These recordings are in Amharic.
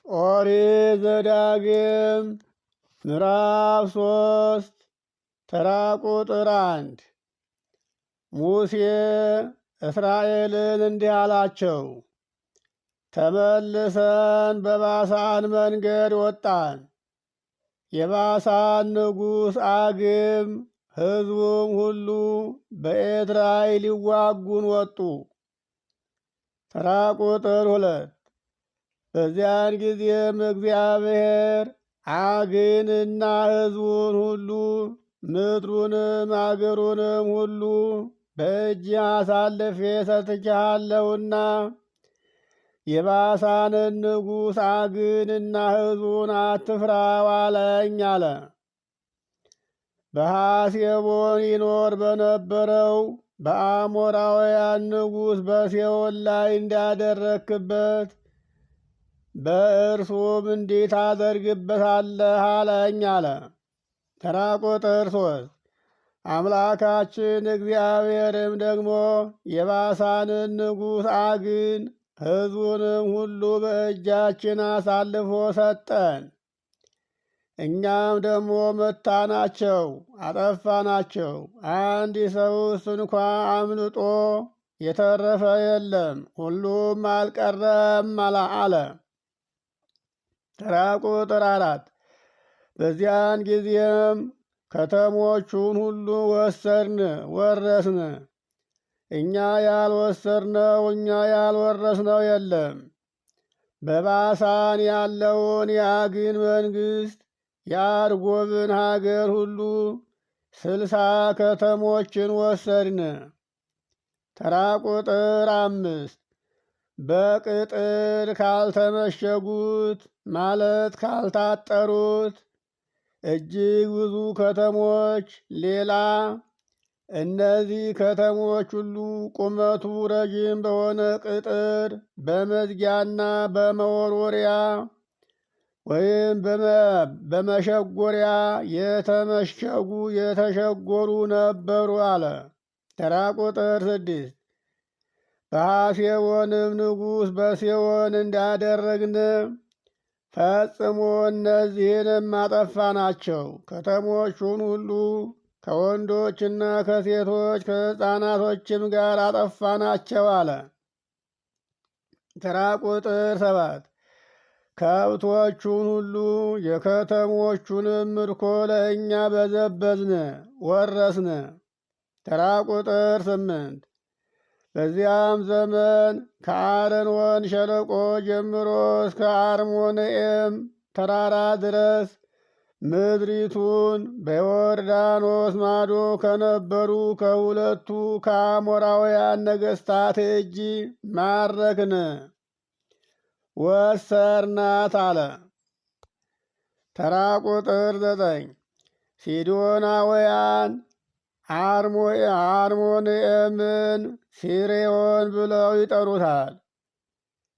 ኦሪት ዘዳግም ምዕራፍ 3 ተራ ቁጥር 1 ሙሴ እስራኤልን እንዲህ አላቸው፣ ተመልሰን በባሳን መንገድ ወጣን። የባሳን ንጉሥ አግም ሕዝቡም ሁሉ በኤድራይ ሊዋጉን ወጡ። ተራ ቁጥር 2 በዚያን ጊዜም እግዚአብሔር አግንና ሕዝቡን ሁሉ ምድሩንም አገሩንም ሁሉ በእጅ አሳልፌ ሰጥቼሃለሁና የባሳንን ንጉሥ አግንና ሕዝቡን አትፍራው አለኝ አለ። በሐሴቦን ይኖር በነበረው በአሞራውያን ንጉሥ በሴዎን ላይ እንዳደረክበት በእርሱም እንዲህ ታደርግበታለህ አለኝ አለ። ተራ ቁጥር 3 አምላካችን እግዚአብሔርም ደግሞ የባሳንን ንጉሥ አግን ሕዝቡንም ሁሉ በእጃችን አሳልፎ ሰጠን። እኛም ደግሞ መታናቸው፣ አጠፋናቸው። አንድ ሰውስ እንኳ አምልጦ የተረፈ የለም፣ ሁሉም አልቀረም አለ። ተራ ቁጥር 4 በዚያን ጊዜም ከተሞቹን ሁሉ ወረስን። እኛ ያልወረስነው የለም። በባሳን ያለውን የአግን መንግሥት የአርጎብን ሀገር ሁሉ 60 ከተሞችን ወሰድን። ተራ ቁጥር 5 በቅጥር ካልተመሸጉት ማለት ካልታጠሩት እጅግ ብዙ ከተሞች ሌላ እነዚህ ከተሞች ሁሉ ቁመቱ ረዥም በሆነ ቅጥር በመዝጊያና በመወርወሪያ ወይም በመሸጎሪያ የተሸጎሩ ነበሩ አለ። ተራ ቁጥር 6 በሐሴቦንም ንጉሥ በሴዎን እንዳደረግን ፈጽሞ እነዚህንም አጠፋናቸው። ከተሞቹን ሁሉ ከወንዶችና ከሴቶች ከሕፃናቶችም ጋር አጠፋናቸው አለ። ተራ ቁጥር 7 ከብቶቹን ሁሉ የከተሞቹንም ምርኮ ለእኛ በዘበዝን ወረስን። ተራ ቁጥር 8 በዚያም ዘመን ከአረንወን ሸለቆ ጀምሮ እስከ አርሞንኤም ተራራ ድረስ ምድሪቱን በዮርዳኖስ ማዶ ከነበሩ ከሁለቱ ከአሞራውያን ነገሥታት እጅ ማረክን፣ ወሰርናት አለ። ተራ ቁጥር 9 ሲዶናውያን አርሞንኤምን ሲሬዮን ብለው ይጠሩታል።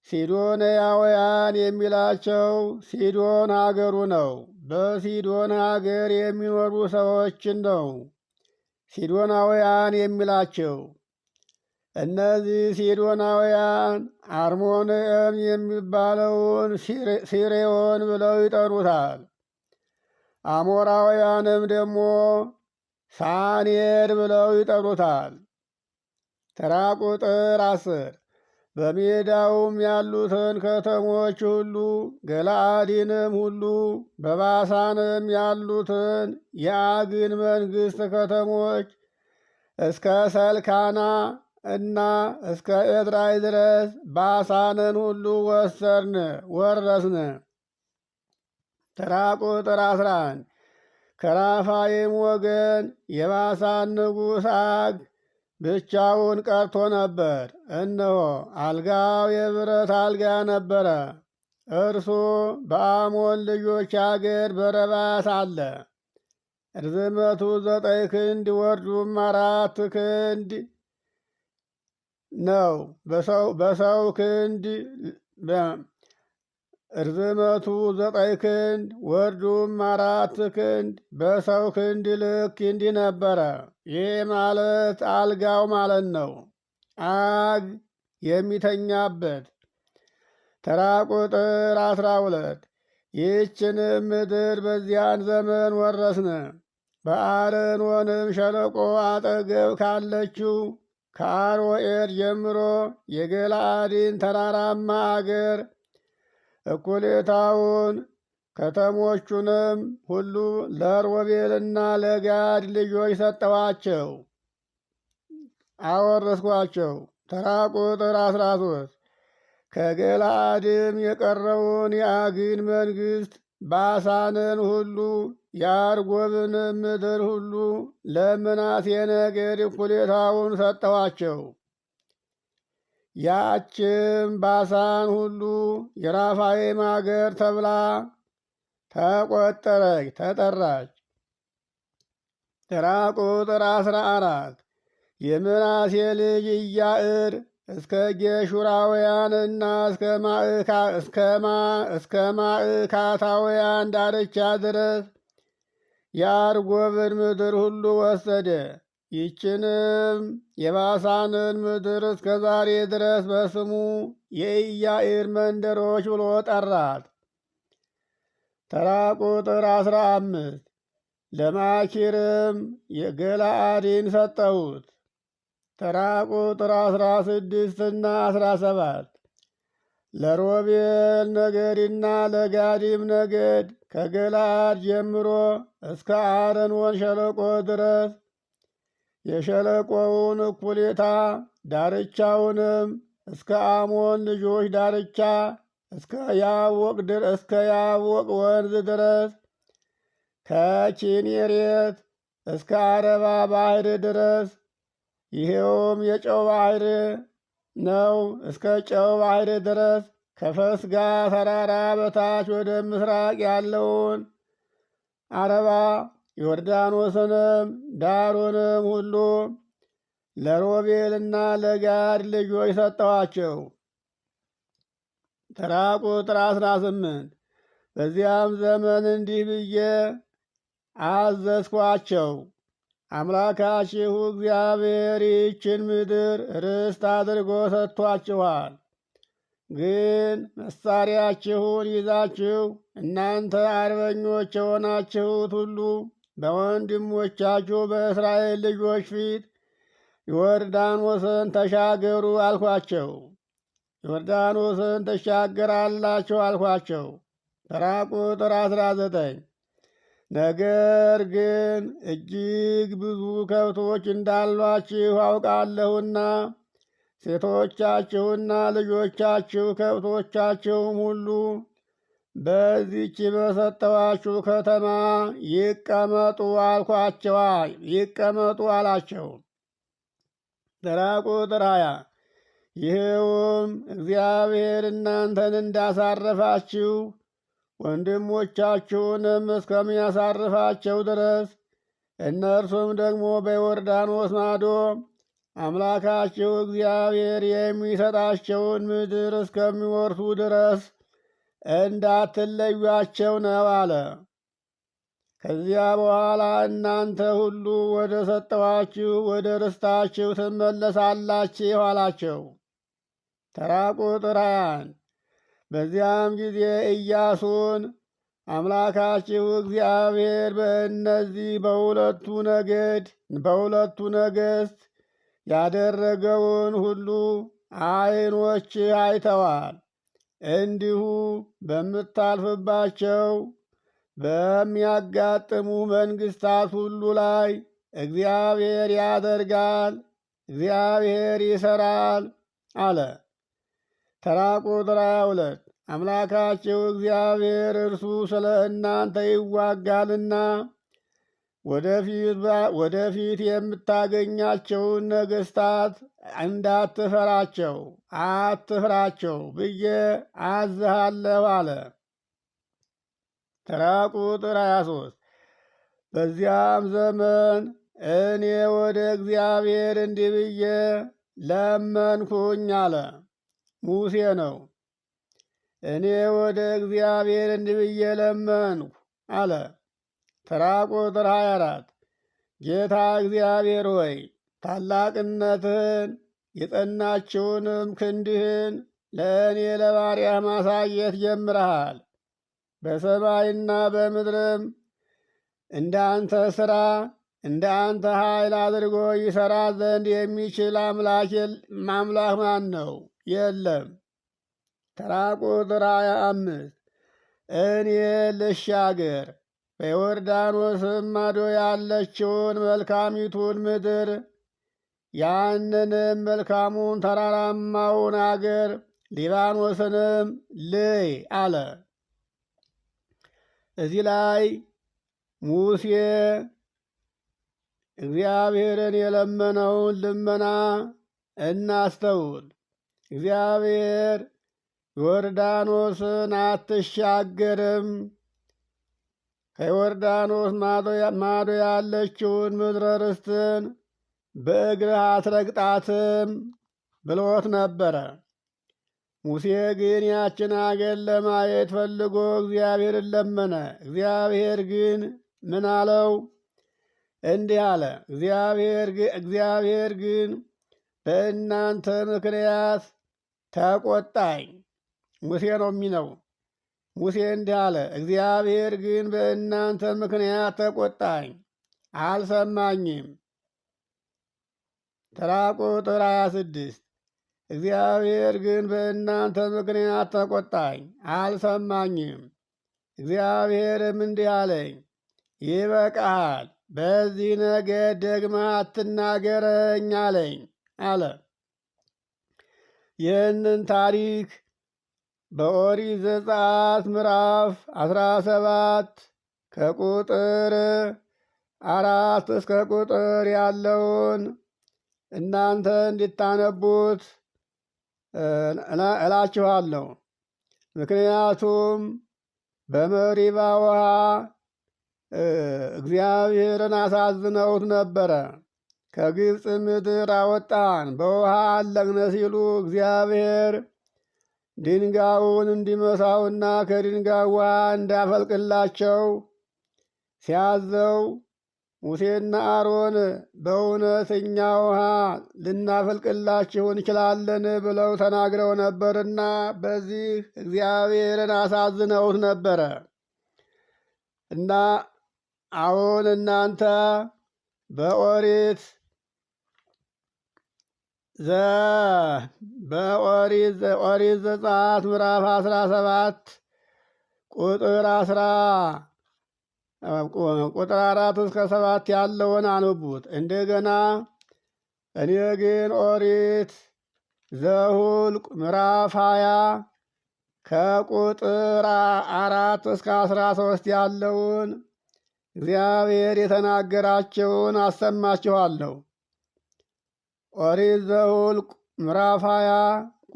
ሲዶናውያን የሚላቸው ሲዶን ሀገሩ ነው። በሲዶን ሀገር የሚኖሩ ሰዎችን ነው ሲዶናውያን የሚላቸው። እነዚህ ሲዶናውያን አርሞንኤም የሚባለውን ሲሬዮን ብለው ይጠሩታል። አሞራውያንም ደግሞ ሳኔር ብለው ይጠሩታል። ተራ ቁጥር 10 በሜዳውም ያሉትን ከተሞች ሁሉ ገለአድንም ሁሉ በባሳንም ያሉትን የአግን መንግሥት ከተሞች እስከ ሰልካና እና እስከ ኤድራይ ድረስ ባሳንን ሁሉ ወረስን። ተራ ቁጥር 11 ከራፋይም ወገን የባሳን ንጉሥ አግ ብቻውን ቀርቶ ነበር። እነሆ አልጋው የብረት አልጋ ነበረ። እርሱ በአሞን ልጆች አገር በረባት አለ። ርዝመቱ 9 ክንድ ወርዱም 4 ክንድ ነው። በሰው ክንድ ርዝመቱ 9 ክንድ ወርዱም 4 ክንድ በሰው ክንድ ልክ እንዲህ ነበረ። ይህ ማለት አልጋው ማለት ነው። አግ የሚተኛበት ተራ ቁጥር 12 ይህችንም ምድር በዚያን ዘመን ወረስነ። በአርኖንም ሸለቆ አጠገብ ካለችው ከአሮኤር ጀምሮ የገለአድን ተራራማ አገር እኩሌታውን ከተሞቹንም ሁሉ ለሮቤልና ለጋድ ልጆች ሰጠኋቸው፣ አወረስኳቸው። ተራ ቁጥር 13 ከገለአድም የቀረውን የአግን መንግሥት ባሳንን ሁሉ የአርጎብንም ምድር ሁሉ ለምናሴ ነገድ እኩሌታውን ሰጠኋቸው። ያችም ባሳን ሁሉ የራፋይም አገር ተብላ ተጠራች። ተራ ቁጥር 14 የምናሴ ልጅ ኢያዕር እስከ ጌሹራውያንና እስከ ማዕካታውያን ዳርቻ ድረስ የአርጎብን ምድር ሁሉ ወሰደ። ይችንም የባሳንን ምድር እስከ ዛሬ ድረስ በስሙ የኢያዕር መንደሮች ብሎ ጠራት። ተራ ቁጥር 15 ለማኪርም የገለአድን ሰጠሁት። ተራ ቁጥር 16ና 17 ለሮቤል ነገድና ለጋዲም ነገድ ከገለአድ ጀምሮ እስከ አረንወን ሸለቆ ድረስ የሸለቆውን እኩሌታ ዳርቻውንም እስከ አሞን ልጆች ዳርቻ እስከ ያቦቅ ወንዝ ድረስ ከኪኔሬት እስከ አረባ ባህር ድረስ ይሄውም የጨው ባህር ነው። እስከ ጨው ባህር ድረስ ከፈስጋ ተራራ በታች ወደ ምስራቅ ያለውን አረባ ዮርዳኖስንም ዳሩንም ሁሉ ለሮቤልና ለጋድ ልጆች ሰጠኋቸው። ተራ ቁጥር 18 በዚያም ዘመን እንዲህ ብዬ አዘዝኳቸው። አምላካችሁ እግዚአብሔር ይህችን ምድር ርስት አድርጎ ሰጥቷችኋል። ግን መሳሪያችሁን ይዛችሁ እናንተ አርበኞች የሆናችሁት ሁሉ በወንድሞቻችሁ በእስራኤል ልጆች ፊት ዮርዳኖስን ተሻገሩ አልኳቸው። ዮርዳኖስን ትሻገራላችሁ አልኳቸው። ተራ ቁጥር 19 ነገር ግን እጅግ ብዙ ከብቶች እንዳሏችሁ አውቃለሁና ሴቶቻችሁና ልጆቻችሁ ከብቶቻችሁም ሁሉ በዚች በሰጠኋችሁ ከተማ ይቀመጡ አላቸው። ተራ ቁጥር 20 ይህውም እግዚአብሔር እናንተን እንዳሳረፋችሁ ወንድሞቻችሁንም እስከሚያሳርፋቸው ድረስ እነርሱም ደግሞ በዮርዳኖስ ማዶ አምላካችሁ እግዚአብሔር የሚሰጣቸውን ምድር እስከሚወርሱ ድረስ እንዳትለዩአቸው ነው አለ። ከዚያ በኋላ እናንተ ሁሉ ወደ ሰጠኋችሁ ወደ ርስታችሁ ትመለሳላችሁ አላቸው። ተራ ቁጥር 21 በዚያም ጊዜ ኢያሱን አምላካችሁ እግዚአብሔር በእነዚህ በሁለቱ ነገሥት ያደረገውን ሁሉ ዓይኖች አይተዋል። እንዲሁ በምታልፍባቸው በሚያጋጥሙ መንግሥታት ሁሉ ላይ እግዚአብሔር ያደርጋል፣ እግዚአብሔር ይሠራል አለ። ተራ ቁጥር 22 አምላካችሁ እግዚአብሔር እርሱ ስለ እናንተ ይዋጋልና ወደፊት የምታገኛቸውን ነገሥታት አትፍራቸው ብዬ አዝሃለሁ አለ። ተራ ቁጥር 23 በዚያም ዘመን እኔ ወደ እግዚአብሔር እንዲህ ብዬ ለመንኩኝ አለ። ሙሴ ነው። እኔ ወደ እግዚአብሔር እንዲህ ብዬ ለመንኩ አለ። ተራ ቁጥር 24 ጌታ እግዚአብሔር ሆይ ታላቅነትህን የጸናችውንም ክንድህን ለእኔ ለባሪያህ ማሳየት ጀምረሃል። በሰማይና በምድርም እንደ አንተ ሥራ እንደ አንተ ኃይል አድርጎ ይሠራ ዘንድ የሚችል አምላክ ማን ነው? የለም። ተራ ቁጥር 25 እኔ ልሻገር በዮርዳኖስም ማዶ ያለችውን መልካሚቱን ምድር ያንንም መልካሙን ተራራማውን አገር ሊባኖስንም ልይ አለ። እዚህ ላይ ሙሴ እግዚአብሔርን የለመነውን ልመና እናስተውል። እግዚአብሔር ዮርዳኖስን አትሻገርም፣ ከዮርዳኖስ ማዶ ያለችውን ምድረ ርስትን በእግርህ አትረግጣትም ብሎት ነበረ። ሙሴ ግን ያችን አገር ለማየት ፈልጎ እግዚአብሔርን ለመነ። እግዚአብሔር ግን ምን አለው? እንዲህ አለ። እግዚአብሔር ግን በእናንተ ምክንያት ተቆጣኝ። ሙሴ ነው የሚለው። ሙሴ እንዲህ አለ፣ እግዚአብሔር ግን በእናንተ ምክንያት ተቆጣኝ፣ አልሰማኝም። ተራ ቁጥር 26 እግዚአብሔር ግን በእናንተ ምክንያት ተቆጣኝ፣ አልሰማኝም። እግዚአብሔርም እንዲህ አለኝ፣ ይበቃሃል፣ በዚህ ነገር ደግመህ አትናገረኝ አለኝ አለ። ይህንን ታሪክ በኦሪት ዘጸአት ምዕራፍ 17 ከቁጥር 4 እስከ ቁጥር ያለውን እናንተ እንድታነቡት እላችኋለሁ። ምክንያቱም በመሪባ ውሃ እግዚአብሔርን አሳዝነውት ነበረ። ከግብፅ ምድር አወጣን በውሃ አለቅነ ሲሉ እግዚአብሔር ድንጋዩን እንዲመሳውና ከድንጋዩ ውሃ እንዳፈልቅላቸው ሲያዘው ሙሴና አሮን በእውነት እኛ ውሃ ልናፈልቅላችሁ እንችላለን ብለው ተናግረው ነበርና በዚህ እግዚአብሔርን አሳዝነውት ነበረ እና አሁን እናንተ በኦሪት ዘጸአት ምዕራፍ 17 ቁጥር 4 እስከ 7 ያለውን አንቡት። እንደገና እኔ ግን ኦሪት ዘኍልቍ ምዕራፍ 20 ከቁጥር 4 እስከ 13 ያለውን እግዚአብሔር የተናገራቸውን አሰማችኋለሁ። ኦሪት ዘኍልቍ ምዕራፍ 20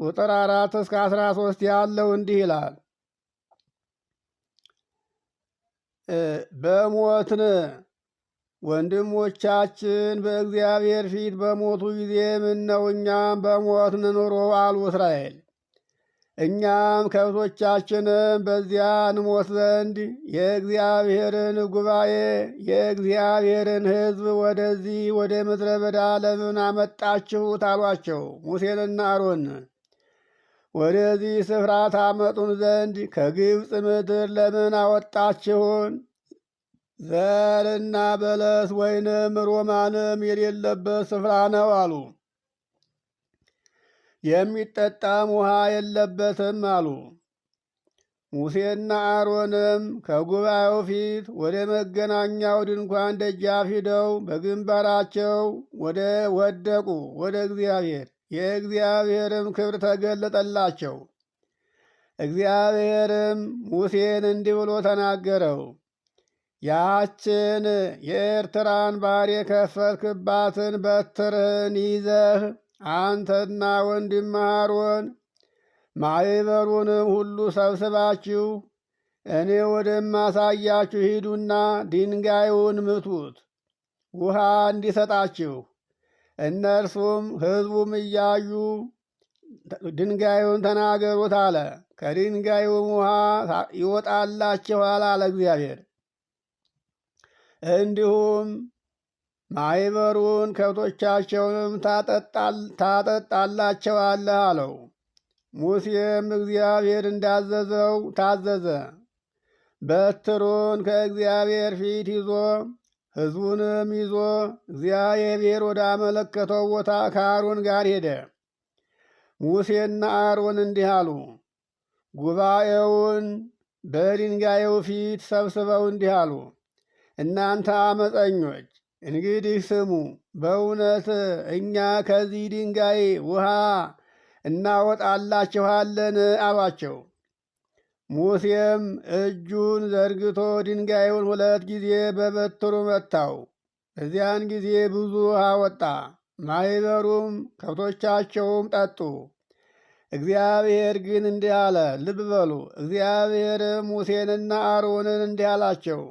ቁጥር 4 እስከ 13 ያለው እንዲህ ይላል። በሞትን ወንድሞቻችን በእግዚአብሔር ፊት በሞቱ ጊዜ ምነው እኛም በሞትን ኑሮ አሉ እስራኤል። እኛም ከብቶቻችንም በዚያ እንሞት ዘንድ የእግዚአብሔርን ጉባኤ የእግዚአብሔርን ሕዝብ ወደዚህ ወደ ምድረ በዳ ለምን አመጣችሁት አሏቸው። ሙሴንና አሮንን ወደዚህ ስፍራ ታመጡን ዘንድ ከግብፅ ምድር ለምን አወጣችሁን? ዘርና በለስ ወይንም ሮማንም የሌለበት ስፍራ ነው አሉ። የሚጠጣም ውሃ የለበትም አሉ። ሙሴና አሮንም ከጉባኤው ፊት ወደ መገናኛው ድንኳን ደጃፍ ሂደው በግንባራቸው ወደቁ ወደ እግዚአብሔር። የእግዚአብሔርም ክብር ተገለጠላቸው። እግዚአብሔርም ሙሴን እንዲህ ብሎ ተናገረው። ያችን የኤርትራን ባሕር የከፈልክባትን በትርህን ይዘህ አንተና ወንድምህ አሮን ማኅበሩንም ሁሉ ሰብስባችሁ እኔ ወደማሳያችሁ ሂዱና ድንጋዩን ምቱት፣ ውሃ እንዲሰጣችሁ። እነርሱም ሕዝቡም እያዩ ድንጋዩን ተናገሩት አለ። ከድንጋዩም ውሃ ይወጣላችኋል አለ እግዚአብሔር። እንዲሁም ማኅበሩን ከብቶቻቸውንም ታጠጣላቸዋለህ አለው። ሙሴም እግዚአብሔር እንዳዘዘው ታዘዘ። በትሩን ከእግዚአብሔር ፊት ይዞ ሕዝቡንም ይዞ እግዚአብሔር ወደ አመለከተው ቦታ ከአሮን ጋር ሄደ። ሙሴና አሮን እንዲህ አሉ። ጉባኤውን በድንጋዩ ፊት ሰብስበው እንዲህ አሉ። እናንተ አመፀኞች እንግዲህ ስሙ፣ በእውነት እኛ ከዚህ ድንጋይ ውሃ እናወጣላችኋለን አሏቸው። ሙሴም እጁን ዘርግቶ ድንጋዩን 2 ጊዜ በበትሩ መታው። በዚያን ጊዜ ብዙ ውሃ ወጣ። ማኅበሩም ከብቶቻቸውም ጠጡ። እግዚአብሔር ግን እንዲህ አለ። ልብ በሉ። እግዚአብሔርም ሙሴንና አሮንን እንዲህ አላቸው።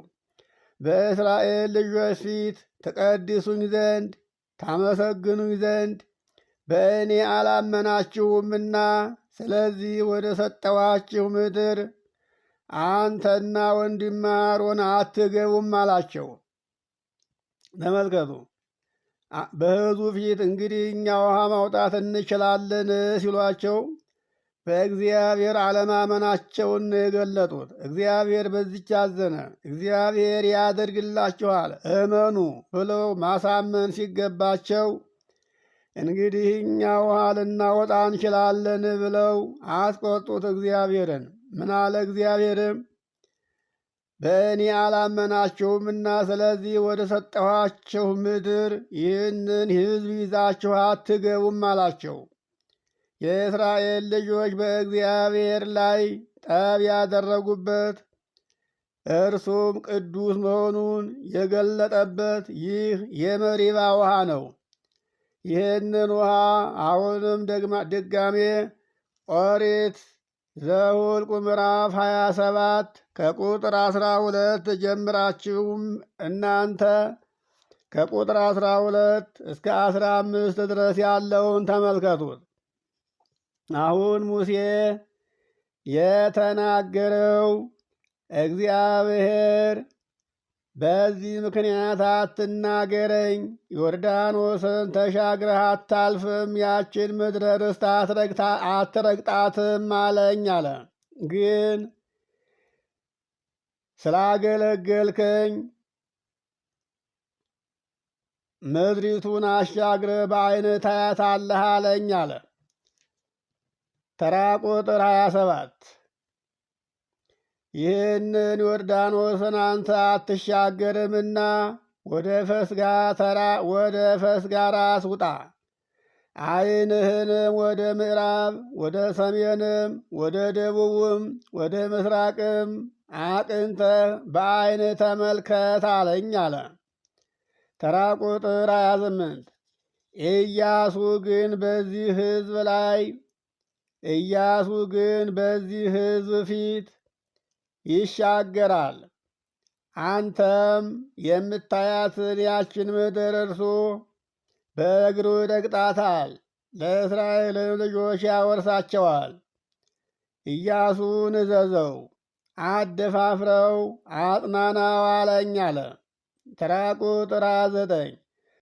በእስራኤል ልጆች ፊት ተቀድሱኝ ዘንድ ታመሰግኑኝ ዘንድ በእኔ አላመናችሁምና ስለዚህ ወደ ሰጠኋችሁ ምድር አንተና ወንድምህ አሮን አትገቡም አላቸው። ተመልከቱ። በሕዝቡ ፊት እንግዲህ እኛ ውሃ ማውጣት እንችላለን ሲሏቸው በእግዚአብሔር አለማመናቸውን የገለጡት። እግዚአብሔር በዚች አዘነ። እግዚአብሔር ያደርግላችኋል እመኑ ብለው ማሳመን ሲገባቸው እንግዲህ እኛ ውሃ ልናወጣ እንችላለን ብለው አስቆጡት እግዚአብሔርን። ምን አለ እግዚአብሔርም? በእኔ አላመናችሁምና ስለዚህ ወደ ሰጠኋችሁ ምድር ይህንን ሕዝብ ይዛችሁ አትገቡም አላቸው። የእስራኤል ልጆች በእግዚአብሔር ላይ ጠብ ያደረጉበት እርሱም ቅዱስ መሆኑን የገለጠበት ይህ የመሪባ ውሃ ነው። ይህንን ውሃ አሁንም ድጋሜ ኦሪት ዘኍልቍ ምዕራፍ 27 ከቁጥር 12 ጀምራችሁም እናንተ ከቁጥር 12 እስከ 15 ድረስ ያለውን ተመልከቱት። አሁን ሙሴ የተናገረው እግዚአብሔር በዚህ ምክንያት አትናገረኝ፣ ዮርዳኖስን ተሻግረህ አታልፍም፣ ያችን ምድረ ርስት አትረግጣትም አለኝ አለ። ግን ስላገለገልከኝ ምድሪቱን አሻግረህ በዓይንህ ታያታለህ አለኝ አለ። ተራ ቁጥር 27 ይህንን ዮርዳኖስን አንተ አትሻገርምና ወደ ፈስጋ ራስ ውጣ፣ ዓይንህንም ወደ ምዕራብ፣ ወደ ሰሜንም፣ ወደ ደቡብም፣ ወደ ምስራቅም አቅንተህ በዓይንህ ተመልከት አለኝ አለ። ተራ ቁጥር 28 ኢያሱ ግን በዚህ ሕዝብ ፊት ይሻገራል። አንተም የምታያትን ያችን ምድር እርሱ በእግሩ ይረግጣታል፣ ለእስራኤልም ልጆች ያወርሳቸዋል። ኢያሱን እዘዘው፣ አደፋፍረው፣ አጽናናው አለኝ አለ። ተራ ቁጥር 29